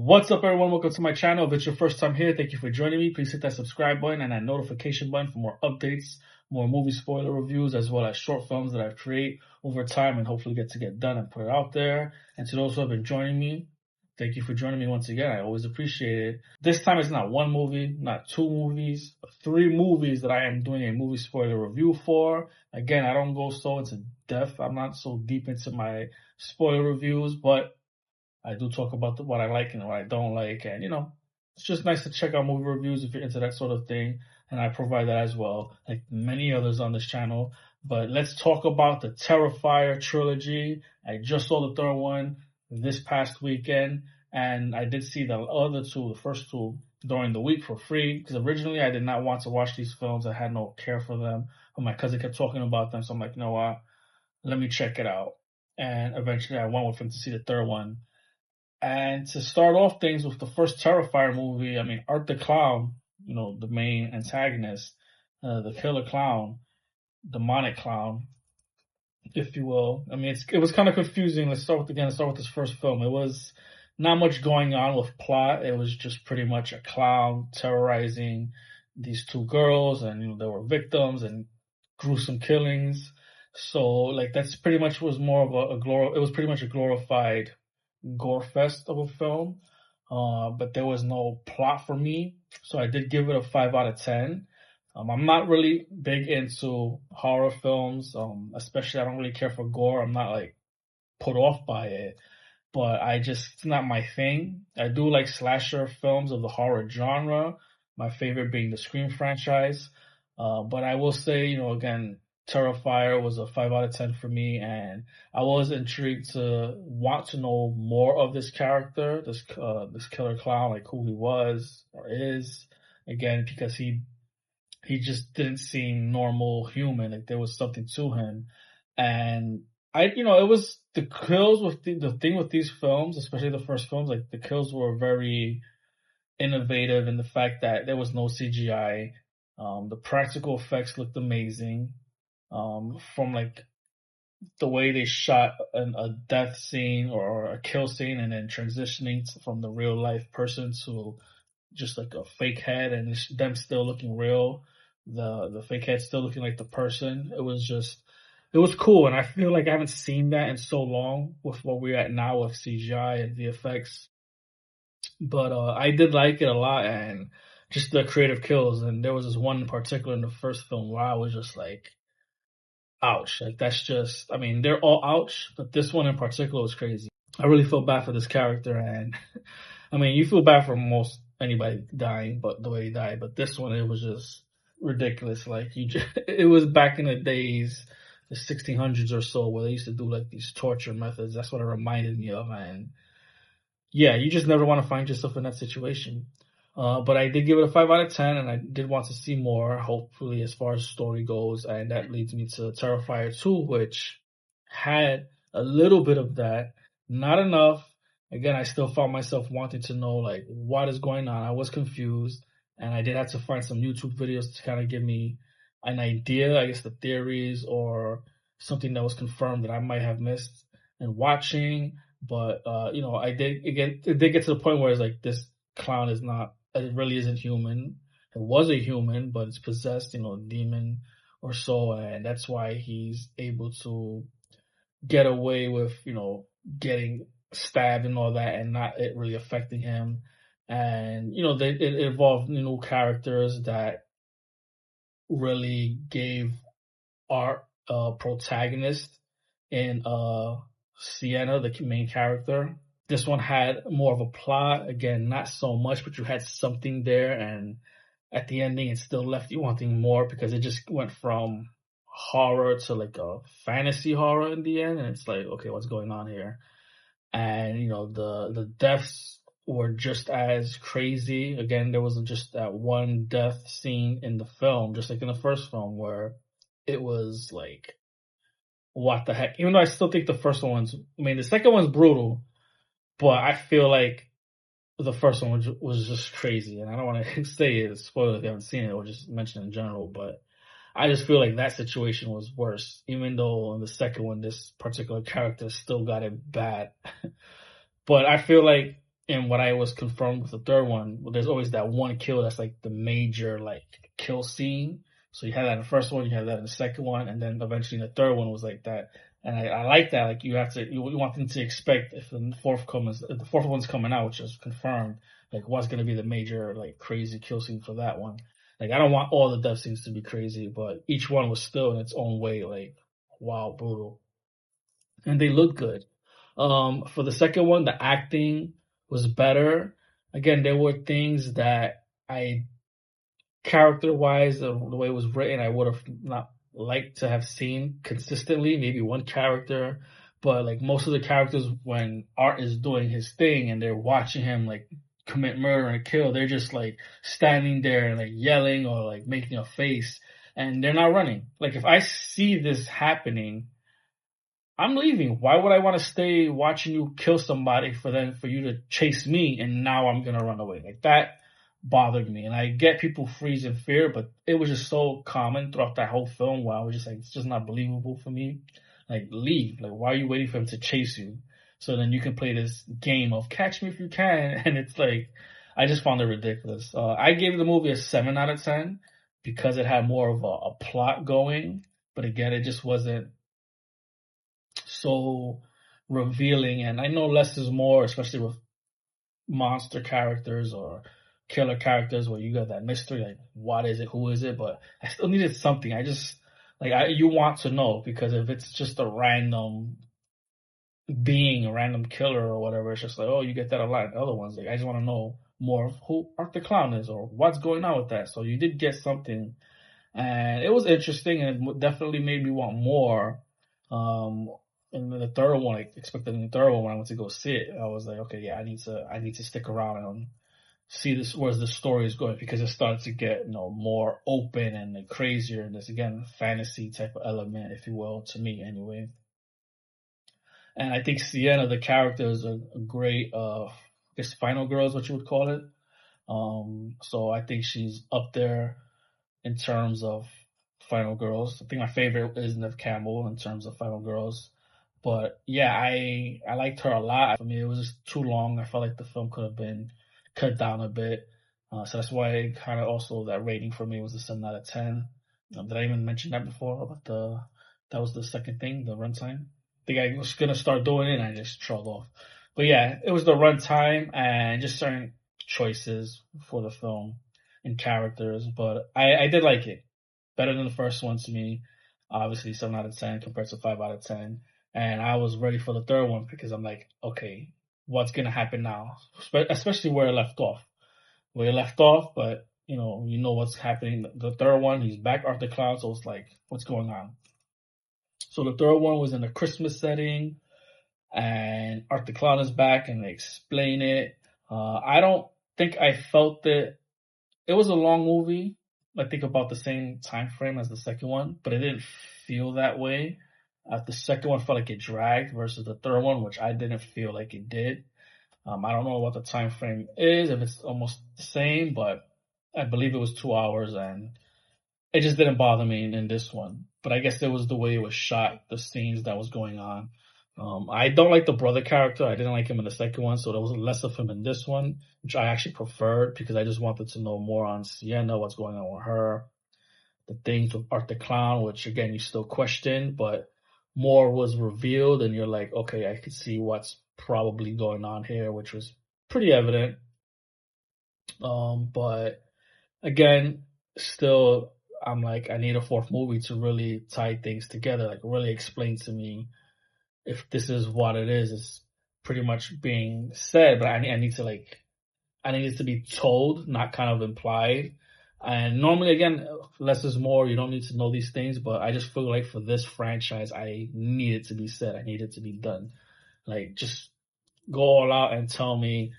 What's up, everyone? Welcome to my channel. If it's your first time here, thank you for joining me. Please hit that subscribe button and that notification button for more updates, more movie spoiler reviews, as well as short films that I create over time and hopefully get done and put it out there. And to those who have been joining me, thank you for joining me once again. I always appreciate it. This time it's not one movie, not two movies, but 3 movies that I am doing a movie spoiler review for. Again, I don't go so into depth. I'm not so deep into my spoiler reviews, but I do talk about what I like and what I don't like. And, it's just nice to check out movie reviews if you're into that sort of thing. And I provide that as well, like many others on this channel. But let's talk about the Terrifier trilogy. I just saw the 3rd one this past weekend. And I did see the other 2, the first 2, during the week for free. Because originally I did not want to watch these films. I had no care for them. But my cousin kept talking about them. So I'm like, you know what? Let me check it out. And eventually I went with him to see the 3rd one. And to start off things with the first Terrifier movie, Art the Clown, the main antagonist, the killer clown, demonic clown, if you will. It was kind of confusing. Let's start with this first film. It was not much going on with plot. It was just pretty much a clown terrorizing these 2 girls, and, there were victims and gruesome killings. So, that's pretty much was more of it was pretty much a glorified gore fest of a film, but there was no plot for me, so I did give it a 5 out of 10. I'm not really big into horror films, especially I don't really care for gore. I'm not put off by it, but it's not my thing. I do like slasher films of the horror genre, my favorite being the Scream franchise, but I will say, again, Terrifier was a 5 out of 10 for me, and I was intrigued to want to know more of this character, this killer clown, who he was or is, again, because he just didn't seem normal human, there was something to him. And it was the kills with the thing with these films, especially the first films, the kills were very innovative in the fact that there was no CGI. The practical effects looked amazing. From the way they shot a death scene or a kill scene and then transitioning from the real life person to just a fake head and them still looking real, the fake head still looking like the person. It was cool, and I feel like I haven't seen that in so long with what we're at now with CGI and VFX. But I did like it a lot, and just the creative kills. And there was this one in particular in the first film where I was just ouch. That's just, they're all ouch, but this one in particular was crazy. I really feel bad for this character, and you feel bad for most anybody dying, but the way he died, but this one, it was just ridiculous. It was back in the days, the 1600s or so, where they used to do these torture methods. That's what it reminded me of, and yeah, you just never want to find yourself in that situation. But I did give it a 5 out of 10, and I did want to see more, hopefully, as far as story goes. And that leads me to Terrifier 2, which had a little bit of that. Not enough. Again, I still found myself wanting to know, what is going on. I was confused, and I did have to find some YouTube videos to kind of give me an idea, I guess, the theories or something that was confirmed that I might have missed in watching. But, it did get to the point where it's this clown it really isn't human. It was a human, but it's possessed, a demon or so, and that's why he's able to get away with, getting stabbed and all that, and not it really affecting him. And it involved new characters that really gave our protagonist in Sienna, the main character. This one had more of a plot. Again, not so much, but you had something there. And at the ending, it still left you wanting more because it just went from horror to a fantasy horror in the end. And it's okay, what's going on here? And, the deaths were just as crazy. Again, there wasn't just that one death scene in the film, just like in the first film, where it was what the heck? Even though I still think the first one's, the second one's brutal, but I feel the first one was just crazy. And I don't want to say it, spoiler if you haven't seen it, or just mention it in general, but I just feel that situation was worse, even though in the second one, this particular character still got it bad. But I feel and what I was confirmed with the third one, well, there's always that one kill that's like the major like kill scene. So you had that in the first one, you had that in the second one, and then eventually the third one was like that. And I like that. Like you want them to expect if the fourth one's coming out, which is confirmed, like what's gonna be the major like crazy kill scene for that one. Like I don't want all the death scenes to be crazy, but each one was still in its own way like wow, brutal. And they looked good. For the second one, the acting was better. Again, there were things that I, character wise, the way it was written, I would have not liked to have seen consistently. Maybe one character, but like most of the characters, when Art is doing his thing and they're watching him like commit murder and kill, they're just like standing there and like yelling or like making a face, and they're not running. Like if I see this happening, I'm leaving. Why would I want to stay watching you kill somebody for you to chase me and now I'm gonna run away? Like that bothered me. And I get people freeze in fear, but it was just so common throughout that whole film where I was just like, it's just not believable for me. Like leave. Like why are you waiting for him to chase you? So then you can play this game of catch me if you can. And it's like, I just found it ridiculous. I gave the movie a 7 out of 10 because it had more of a plot going. But again, it just wasn't so revealing, and I know less is more, especially with monster characters or killer characters where you got that mystery, like what is it, who is it, but I still needed something. You want to know, because if it's just a random being, a random killer or whatever, it's just like, oh, you get that a lot. The other ones, like I just want to know more of who Art the Clown is or what's going on with that. So you did get something, and it was interesting, and it definitely made me want more. And then the third one, I expected in the third one when I went to go see it, I was like, okay, yeah, I need to stick around and see this, where's the story is going, because it started to get, more open and like, crazier, and this again, fantasy type of element, if you will, to me anyway. And I think Sienna, the character, is a great, I guess, final girl is what you would call it. So I think she's up there in terms of final girls. I think my favorite is Nev Campbell in terms of final girls. But yeah, I liked her a lot. For me, it was just too long. I felt like the film could have been cut down a bit. So that's why kind of also that rating for me was a 7 out of 10. Did I even mention that before about that was the second thing, the runtime? I think I was going to start doing it and I just shrugged off. But yeah, it was the runtime and just certain choices for the film and characters. But I did like it. Better than the first one to me. Obviously 7 out of 10 compared to 5 out of 10. And I was ready for the third one because I'm like, okay, what's going to happen now? Especially where it left off. Where it left off, but you know what's happening. The third one, he's back Art the Clown, so it's like, what's going on? So the third one was in a Christmas setting, and Art the Clown is back, and they explain it. I don't think I felt it. It was a long movie. I think about the same time frame as the second one, but it didn't feel that way. The second one felt like it dragged versus the third one, which I didn't feel like it did. I don't know what the time frame is, if it's almost the same, but I believe it was 2 hours, and it just didn't bother me in this one. But I guess it was the way it was shot, the scenes that was going on. I don't like the brother character. I didn't like him in the second one, so there was less of him in this one, which I actually preferred because I just wanted to know more on Sienna, what's going on with her, the things with Art the Clown, which again you still question, but more was revealed, and you're like, okay, I can see what's probably going on here, which was pretty evident. But again, still, I'm like, I need a fourth movie to really tie things together, like really explain to me if this is what it is. It's pretty much being said, but I need it to be told, not kind of implied. And normally, again, less is more. You don't need to know these things, but I just feel like for this franchise, I need it to be said. I need it to be done. Like, just go all out and tell me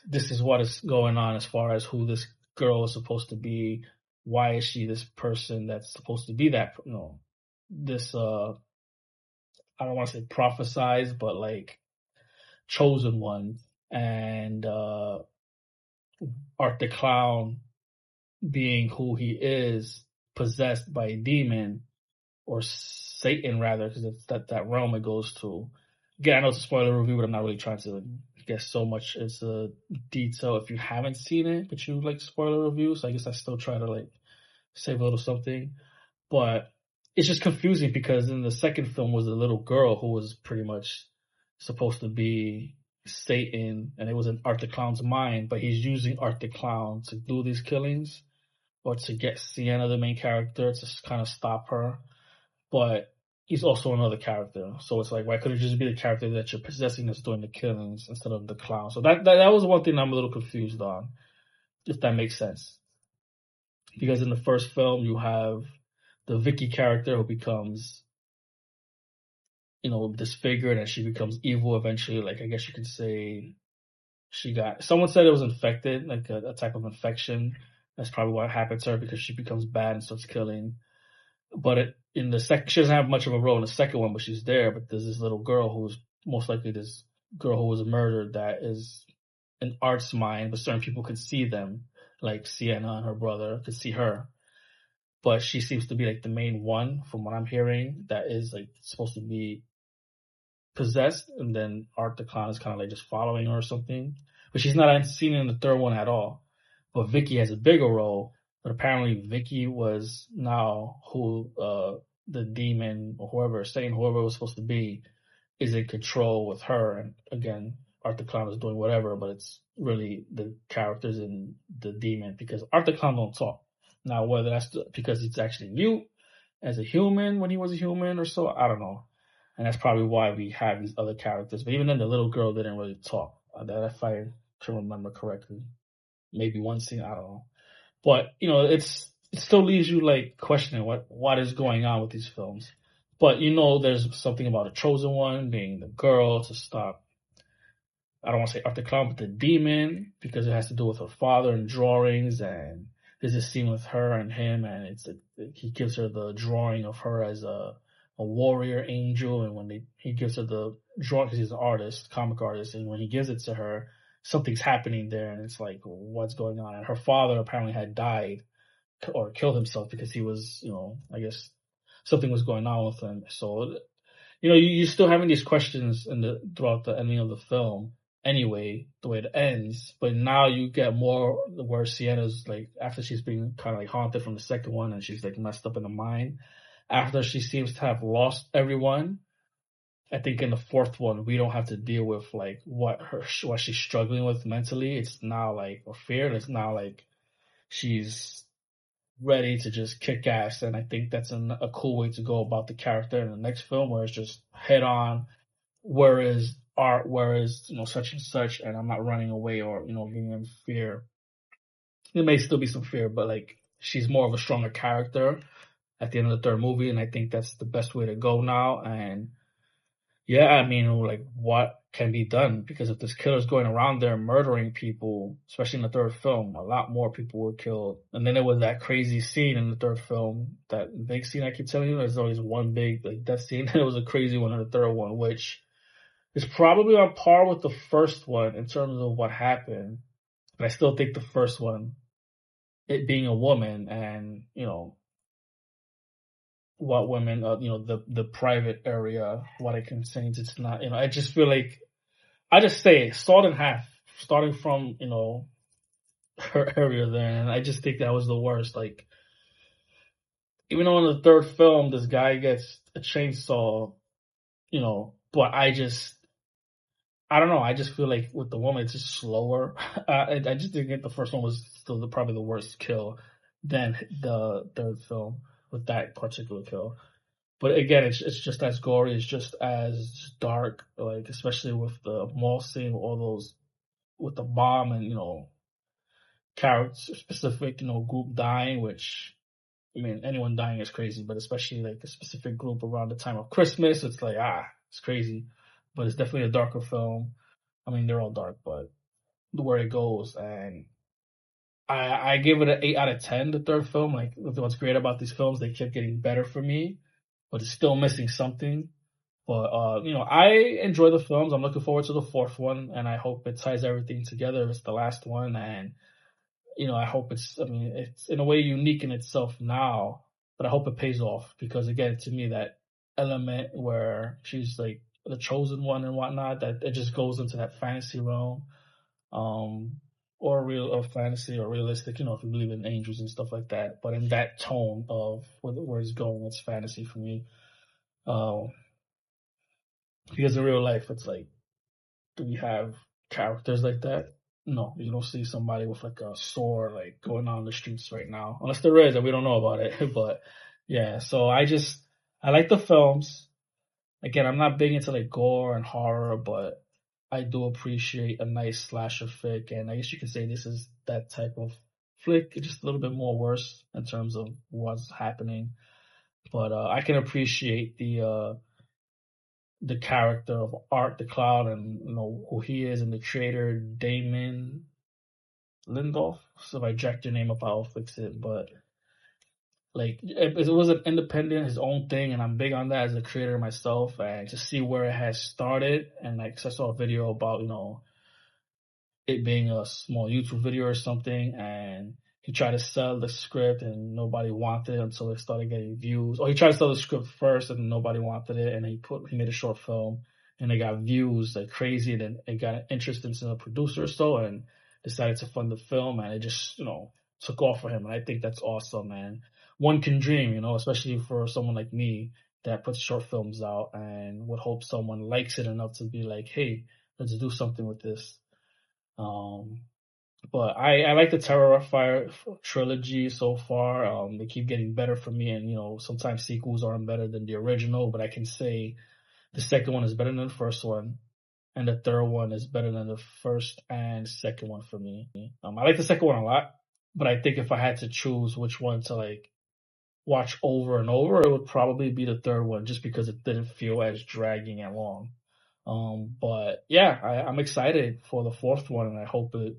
this is what is going on as far as who this girl is supposed to be. Why is she this person that's supposed to be that, this, I don't want to say prophesized, but like chosen one. And, Art the Clown being who he is, possessed by a demon, or Satan rather, because it's that realm it goes to. Again, I know it's a spoiler review, but I'm not really trying to get so much into detail if you haven't seen it, but you like spoiler reviews. So I guess I still try to like save a little something. But it's just confusing because in the second film was a little girl who was pretty much supposed to be Satan, and it was in Art the Clown's mind, but he's using Art the Clown to do these killings or to get Sienna, the main character, to kind of stop her. But he's also another character, so it's like, why couldn't it just be the character that you're possessing that's doing the killings instead of the clown? So that was one thing I'm a little confused on, if that makes sense. Because in the first film, you have the Vicky character who becomes, disfigured, and she becomes evil eventually. Like, I guess you could say someone said it was infected, like a type of infection. That's probably what happened to her, because she becomes bad and starts killing. But in the second, she doesn't have much of a role in the second one, but she's there. But there's this little girl who's most likely this girl who was murdered that is in Art's mind, but certain people could see them, like Sienna and her brother could see her. But she seems to be like the main one, from what I'm hearing, that is like supposed to be possessed, and then Art the Clown is kind of like just following her or something. But she's not seen in the third one at all. But Vicky has a bigger role. But apparently Vicky was now who the demon or whoever it was supposed to be is in control with her. And again, Art the Clown is doing whatever, but it's really the characters in the demon, because Art the Clown don't talk. Now, whether that's because he's actually mute as a human when he was a human or so, I don't know. And that's probably why we have these other characters. But even then, the little girl didn't really talk. That, if I can remember correctly. Maybe one scene, I don't know. But, it still leaves you like questioning what is going on with these films. But there's something about a chosen one being the girl to stop, I don't want to say Art the Clown, but the demon, because it has to do with her father and drawings. And there's this scene with her and him, and he gives her the drawing of her as a warrior angel. And when he gives her the drawing, because he's an artist, comic artist, and when he gives it to her, something's happening there, and it's like, what's going on? And her father apparently had died or killed himself because he was, I guess something was going on with him. So, you're still having these questions throughout the ending of the film anyway, the way it ends. But now you get more where Sienna's like, after she's been kind of like haunted from the second one, and she's like messed up in the mind, after she seems to have lost everyone. I think in the fourth one, we don't have to deal with like what she's struggling with mentally. It's now like a fear. It's now like she's ready to just kick ass. And I think that's a cool way to go about the character in the next film, where it's just head on. Whereas Art, such and such, and I'm not running away or, being in fear. There may still be some fear, but like she's more of a stronger character at the end of the third movie. And I think that's the best way to go now. And yeah, I mean, like, what can be done? Because if this killer's going around there murdering people, especially in the third film, a lot more people were killed. And then there was that crazy scene in the third film, that big scene I keep telling you. There's always one big, like, death scene. There was a crazy one in the third one, which is probably on par with the first one in terms of what happened. But I still think the first one, it being a woman and, what women, the private area, what it contains, it's not, I just feel like, I just say, sawed in half, starting from, her area there, and I just think that was the worst. Like, even though in the third film, this guy gets a chainsaw, but I don't know, I just feel like with the woman, it's just slower. I just think the first one was still probably the worst kill than the third film with that particular kill. But again, it's just as gory, it's just as dark, like, especially with the mall scene, all those, with the bomb and, character specific, group dying, which, I mean, anyone dying is crazy, but especially like a specific group around the time of Christmas, it's like, it's crazy. But it's definitely a darker film. I mean, they're all dark, but where it goes, and I give it an 8 out of 10, the third film. Like, what's great about these films, they kept getting better for me, but it's still missing something. But, I enjoy the films. I'm looking forward to the fourth one, and I hope it ties everything together. It's the last one, and, I hope it's in a way unique in itself now, but I hope it pays off, because again, to me, that element where she's like the chosen one and whatnot, that it just goes into that fantasy realm, or fantasy or realistic, if you believe in angels and stuff like that. But in that tone of where it's going, it's fantasy for me. Because in real life, it's like, do we have characters like that? No, you don't see somebody with like a sword like going on the streets right now, unless there is and we don't know about it. But yeah, so I like the films. Again, I'm not big into like gore and horror, but I do appreciate a nice slasher flick, and I guess you could say this is that type of flick. It's just a little bit more worse in terms of what's happening, but I can appreciate the character of Art the Cloud and who he is, and the creator Damon Lindelof. So if I jacked your name up, I'll fix it. But like it was an independent, his own thing, and I'm big on that as a creator myself. And to see where it has started, and like, so I saw a video about it being a small YouTube video or something, and he tried to sell the script and nobody wanted it until it started getting views. Or he tried to sell the script first and nobody wanted it, and he made a short film and it got views like crazy, and then it got interest into the producer or so, and decided to fund the film, and it just took off for him. And I think that's awesome, man. One can dream, especially for someone like me that puts short films out and would hope someone likes it enough to be like, hey, let's do something with this. But I like the Terrifier trilogy so far. They keep getting better for me, and sometimes sequels aren't better than the original, but I can say the second one is better than the first one, and the third one is better than the first and second one for me. I like the second one a lot, but I think if I had to choose which one to like watch over and over, it would probably be the third one, just because it didn't feel as dragging and long. But yeah, I'm excited for the fourth one, and I hope it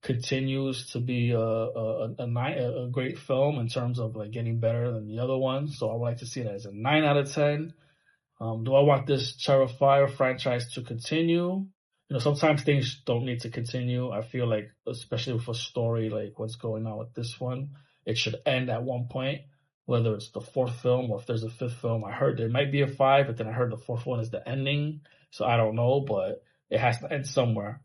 continues to be a great film in terms of like getting better than the other ones. So I would like to see that as a 9 out of 10. Do I want this Terrifier franchise to continue? Sometimes things don't need to continue. I feel like, especially with a story like what's going on with this one, it should end at one point, whether it's the fourth film or if there's a fifth film. I heard there might be a 5, but then I heard the fourth one is the ending. So I don't know, but it has to end somewhere.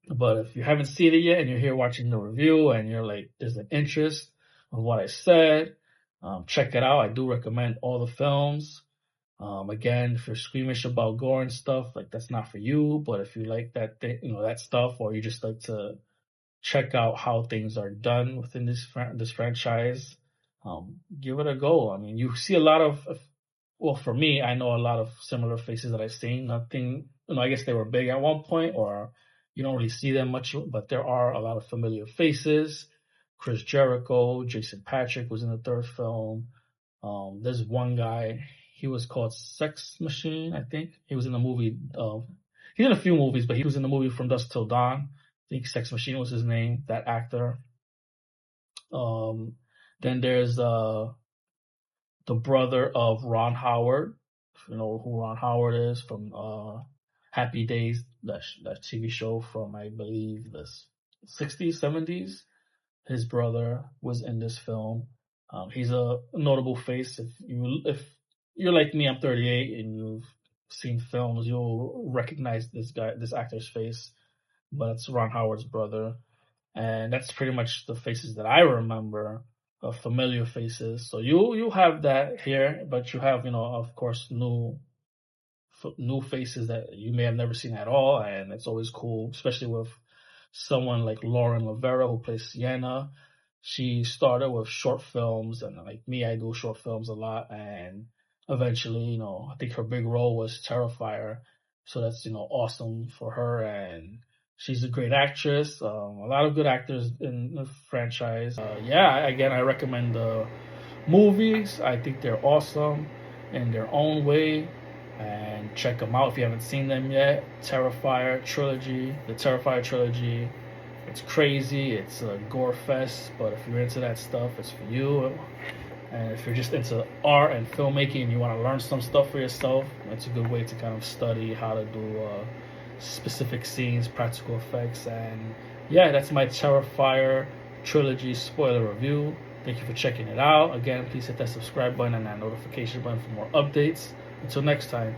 But if you haven't seen it yet and you're here watching the review and you're like, there's an interest in what I said, check it out. I do recommend all the films. Again, if you're squeamish about gore and stuff, like, that's not for you. But if you like that thing, that stuff, or you just like to check out how things are done within this franchise, give it a go. I mean, you see a lot of, well, for me, I know a lot of similar faces that I've seen. Nothing, I guess they were big at one point, or you don't really see them much, but there are a lot of familiar faces. Chris Jericho, Jason Patrick was in the third film. There's one guy, he was called Sex Machine, I think. He was in the movie, he's in a few movies, but he was in the movie From Dusk Till Dawn. I think Sex Machine was his name, that actor. Then there's the brother of Ron Howard. If you know who Ron Howard is, from Happy Days, that TV show from, I believe, the 60s, 70s. His brother was in this film. He's a notable face. If you're like me, I'm 38, and you've seen films, you'll recognize this actor's face. But it's Ron Howard's brother, and that's pretty much the faces that I remember, familiar faces. So you have that here, but you have, of course, new faces that you may have never seen at all, and it's always cool, especially with someone like Lauren Lavera, who plays Sienna. She started with short films, and like me, I do short films a lot, and eventually, I think her big role was Terrifier. So that's, awesome for her, and she's a great actress. A lot of good actors in the franchise. Again, I recommend the movies. I think they're awesome in their own way, and check them out if you haven't seen them yet. Terrifier trilogy, the Terrifier trilogy. It's crazy. It's a gore fest, but if you're into that stuff, it's for you. And if you're just into art and filmmaking and you want to learn some stuff for yourself, it's a good way to kind of study how to do specific scenes, practical effects. And yeah, that's my Terrifier trilogy spoiler review. Thank you for checking it out. Again, please hit that subscribe button and that notification button for more updates. Until next time.